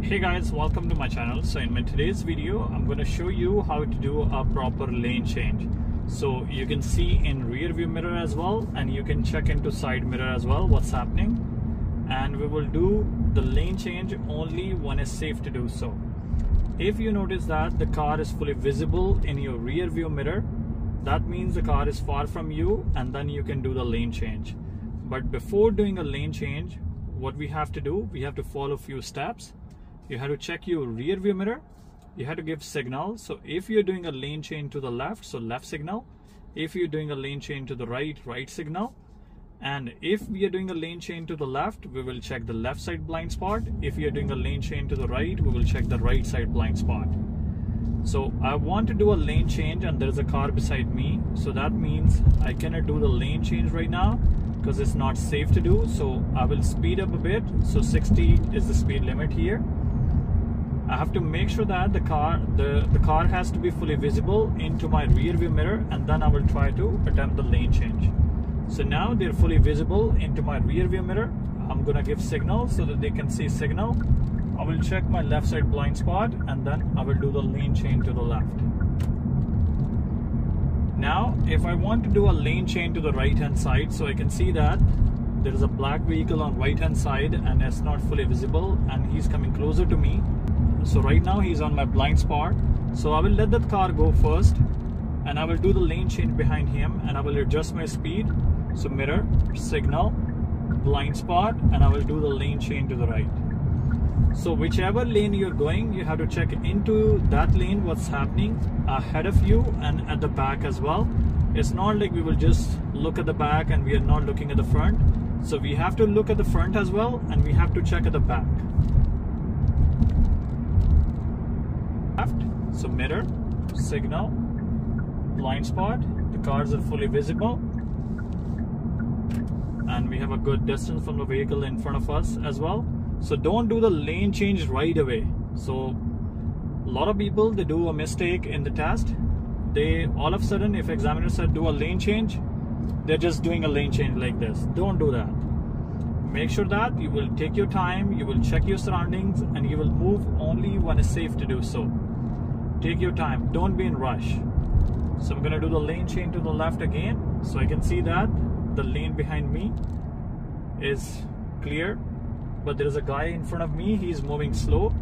Hey guys, welcome to my channel. So in my today's video, I'm going to show you how to do a proper lane change. So you can see in rear view mirror as well, and you can check into side mirror as well what's happening. And we will do the lane change only when it's safe to do so. If you notice that the car is fully visible in your rear view mirror, that means the car is far from you, and then you can do the lane change. But before doing a lane change, what we have to do, we have to follow a few steps. You have to check your rear view mirror. You have to give signal. So if you're doing a lane change to the left, so left signal. If you're doing a lane change to the right, right signal. And if we are doing a lane change to the left, we will check the left side blind spot. If you're doing a lane change to the right, we will check the right side blind spot. So I want to do a lane change and there's a car beside me. So that means I cannot do the lane change right now because it's not safe to do. So I will speed up a bit. So 60 is the speed limit here. I have to make sure that the car has to be fully visible into my rear view mirror, and then I will try to attempt the lane change. So now they're fully visible into my rear view mirror. I'm gonna give signal so that they can see signal. I will check my left side blind spot, and then I will do the lane change to the left. Now if I want to do a lane change to the right hand side, so I can see that there is a black vehicle on right hand side and it's not fully visible, and he's coming closer to me. So right now he's on my blind spot. So I will let that car go first, and I will do the lane change behind him, and I will adjust my speed. So mirror, signal, blind spot, and I will do the lane change to the right. So whichever lane you're going, you have to check into that lane what's happening ahead of you and at the back as well. It's not like we will just look at the back and we are not looking at the front. So we have to look at the front as well, and we have to check at the back. So mirror, signal, blind spot, the cars are fully visible, and we have a good distance from the vehicle in front of us as well. So don't do the lane change right away. So a lot of people, they do a mistake in the test. They all of a sudden, if examiner said do a lane change, they're just doing a lane change like this. Don't do that. Make sure that you will take your time, you will check your surroundings, and you will move only when it's safe to do so. Take your time, don't be in rush. So I'm gonna do the lane change to the left again. So I can see that the lane behind me is clear, but there is a guy in front of me, he's moving slow.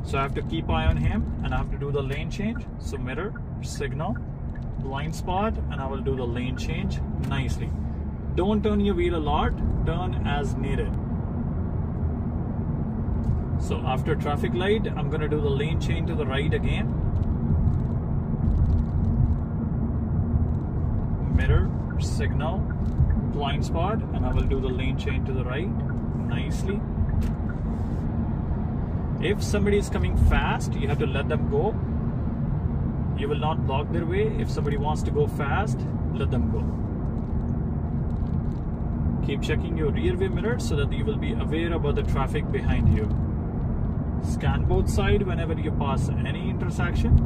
So I have to keep eye on him, and I have to do the lane change. So mirror, signal, blind spot, and I will do the lane change nicely. Don't turn your wheel a lot, turn as needed. So after traffic light, I'm gonna do the lane change to the right again. Mirror, signal, blind spot, and I will do the lane change to the right nicely. If somebody is coming fast, you have to let them go. You will not block their way. If somebody wants to go fast, let them go. Keep checking your rear view mirror so that you will be aware about the traffic behind you. Scan both sides whenever you pass any intersection.